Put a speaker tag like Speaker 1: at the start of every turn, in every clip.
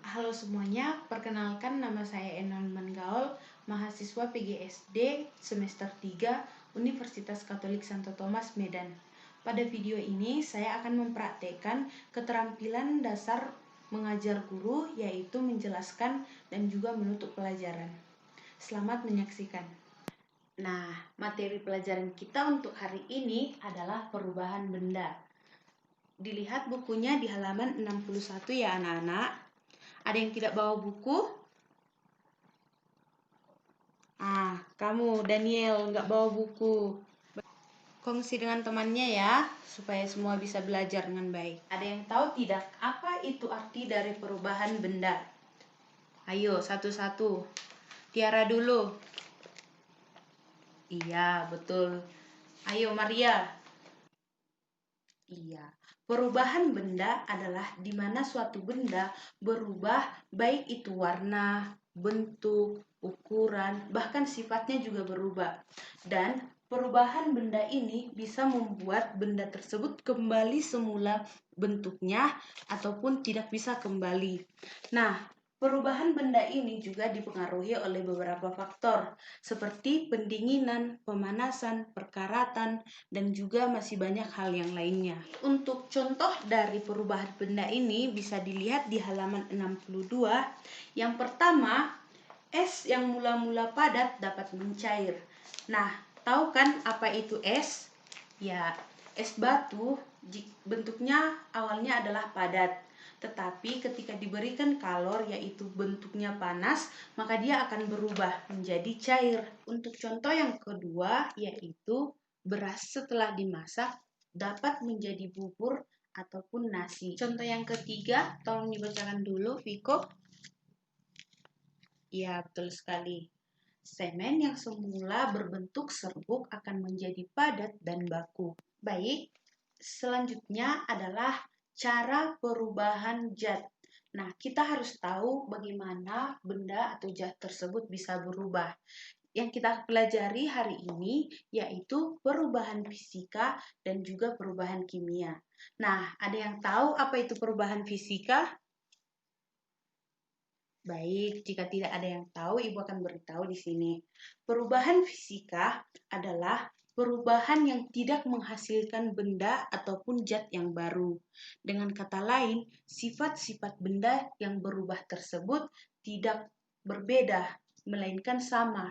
Speaker 1: Halo semuanya, perkenalkan nama saya Enon Manggaol, mahasiswa PGSD semester 3 Universitas Katolik Santo Thomas Medan. Pada video ini saya akan mempraktekkan keterampilan dasar mengajar guru, yaitu menjelaskan dan juga menutup pelajaran. Selamat menyaksikan. Nah, materi pelajaran kita untuk hari ini adalah perubahan benda. Dilihat bukunya di halaman 61 ya anak-anak. Ada yang tidak bawa buku? Kamu Daniel nggak bawa buku. Kongsi dengan temannya ya, supaya semua bisa belajar dengan baik. Ada yang tahu tidak apa itu arti dari perubahan benda? Ayo, satu-satu. Tiara dulu. Iya, betul. Ayo Maria. Iya. Perubahan benda adalah di mana suatu benda berubah, baik itu warna, bentuk, ukuran, bahkan sifatnya juga berubah. Dan perubahan benda ini bisa membuat benda tersebut kembali semula bentuknya ataupun tidak bisa kembali. Nah, perubahan benda ini juga dipengaruhi oleh beberapa faktor seperti pendinginan, pemanasan, perkaratan, dan juga masih banyak hal yang lainnya. Untuk contoh dari perubahan benda ini bisa dilihat di halaman 62. Yang pertama, es yang mula-mula padat dapat mencair. Nah, tahu kan apa itu es? Ya, es batu bentuknya awalnya adalah padat. Tetapi ketika diberikan kalor, yaitu bentuknya panas, maka dia akan berubah menjadi cair. Untuk contoh yang kedua, yaitu beras setelah dimasak dapat menjadi bubur ataupun nasi. Contoh yang ketiga, tolong dibacakan dulu, Viko. Ya, betul sekali. Semen yang semula berbentuk serbuk akan menjadi padat dan baku. Baik, selanjutnya adalah cara perubahan zat. Nah, kita harus tahu bagaimana benda atau zat tersebut bisa berubah. Yang kita pelajari hari ini yaitu perubahan fisika dan juga perubahan kimia. Nah, ada yang tahu apa itu perubahan fisika? Baik, jika tidak ada yang tahu, Ibu akan beritahu di sini. Perubahan fisika adalah perubahan yang tidak menghasilkan benda ataupun zat yang baru. Dengan kata lain, sifat-sifat benda yang berubah tersebut tidak berbeda, melainkan sama.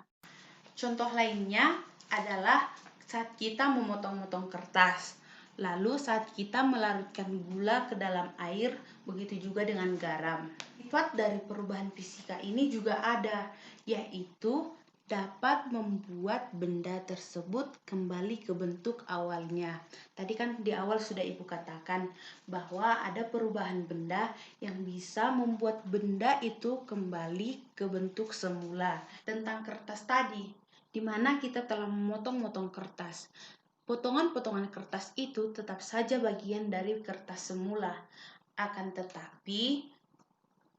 Speaker 1: Contoh lainnya adalah saat kita memotong-motong kertas. Lalu saat kita melarutkan gula ke dalam air, begitu juga dengan garam. Sifat dari perubahan fisika ini juga ada, yaitu dapat membuat benda tersebut kembali ke bentuk awalnya. Tadi kan di awal sudah Ibu katakan bahwa ada perubahan benda yang bisa membuat benda itu kembali ke bentuk semula. Tentang kertas tadi, di mana kita telah memotong-motong kertas. Potongan-potongan kertas itu tetap saja bagian dari kertas semula. Akan tetapi,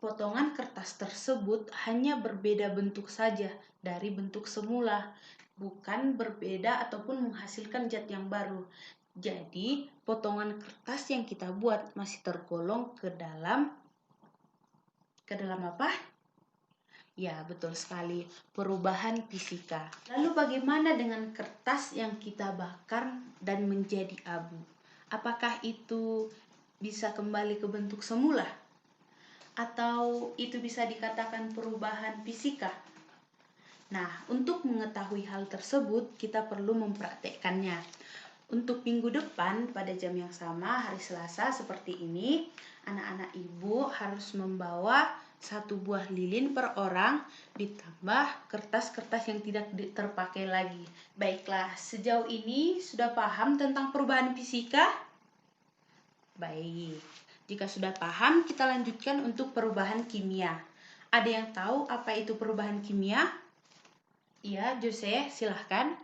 Speaker 1: potongan kertas tersebut hanya berbeda bentuk saja dari bentuk semula, bukan berbeda ataupun menghasilkan zat yang baru. Jadi, potongan kertas yang kita buat masih tergolong ke dalam apa? Ya, betul sekali, perubahan fisika. Lalu bagaimana dengan kertas yang kita bakar dan menjadi abu? Apakah itu bisa kembali ke bentuk semula? Atau itu bisa dikatakan perubahan fisika? Nah, untuk mengetahui hal tersebut, kita perlu mempraktekkannya. Untuk minggu depan, pada jam yang sama, hari Selasa seperti ini, anak-anak Ibu harus membawa 1 buah lilin per orang, ditambah kertas-kertas yang tidak terpakai lagi. Baiklah, sejauh ini sudah paham tentang perubahan fisika? Baik, jika sudah paham, kita lanjutkan untuk perubahan kimia. Ada yang tahu apa itu perubahan kimia? Iya, Jose, silahkan.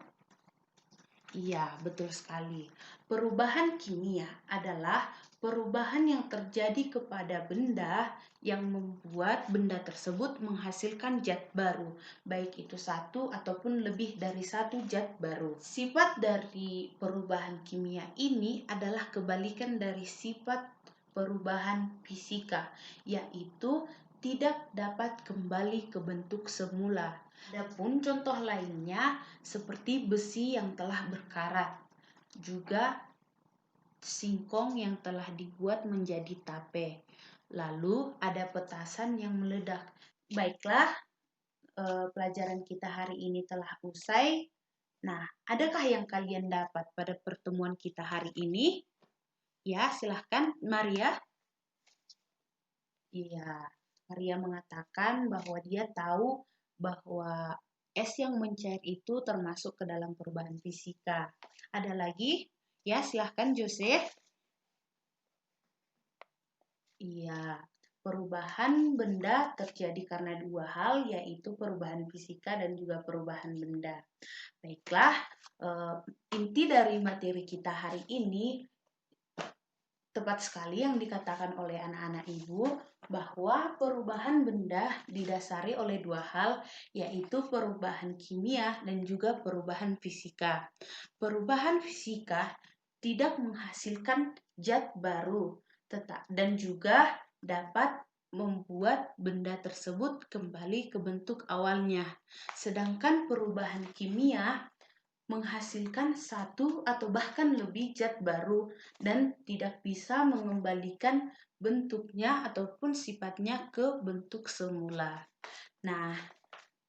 Speaker 1: Iya, betul sekali. Perubahan kimia adalah perubahan yang terjadi kepada benda yang membuat benda tersebut menghasilkan zat baru, baik itu satu ataupun lebih dari satu zat baru. Sifat dari perubahan kimia ini adalah kebalikan dari sifat perubahan fisika, yaitu tidak dapat kembali ke bentuk semula. Adapun contoh lainnya seperti besi yang telah berkarat, juga singkong yang telah dibuat menjadi tape. Lalu ada petasan yang meledak. Baiklah, pelajaran kita hari ini telah usai. Nah, adakah yang kalian dapat pada pertemuan kita hari ini? Ya, silahkan Maria. Iya, Maria mengatakan bahwa dia tahu bahwa es yang mencair itu termasuk ke dalam perubahan fisika. Ada lagi? Ya, silahkan Jose. Iya, perubahan benda terjadi karena dua hal, yaitu perubahan fisika dan juga perubahan benda. Baiklah, inti dari materi kita hari ini tepat sekali yang dikatakan oleh anak-anak ibu, bahwa perubahan benda didasari oleh dua hal, yaitu perubahan kimia dan juga perubahan fisika. Perubahan fisika tidak menghasilkan zat baru, dan juga dapat membuat benda tersebut kembali ke bentuk awalnya. Sedangkan perubahan kimia menghasilkan satu atau bahkan lebih zat baru dan tidak bisa mengembalikan bentuknya ataupun sifatnya ke bentuk semula. Nah,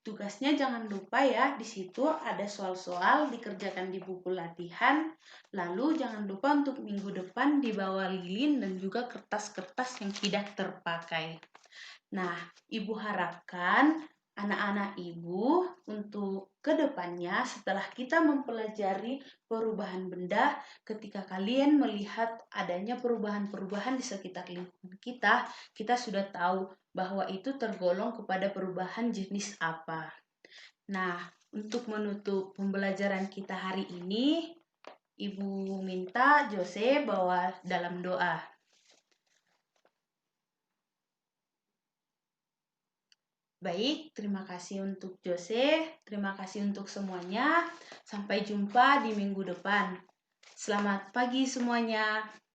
Speaker 1: tugasnya jangan lupa ya, di situ ada soal-soal dikerjakan di buku latihan. Lalu jangan lupa untuk minggu depan dibawa lilin dan juga kertas-kertas yang tidak terpakai. Nah, Ibu harapkan anak-anak Ibu untuk kedepannya setelah kita mempelajari perubahan benda, ketika kalian melihat adanya perubahan-perubahan di sekitar lingkungan kita sudah tahu bahwa itu tergolong kepada perubahan jenis apa. Nah, untuk menutup pembelajaran kita hari ini, Ibu minta Jose bawa dalam doa. Baik, terima kasih untuk Jose, terima kasih untuk semuanya. Sampai jumpa di minggu depan. Selamat pagi semuanya.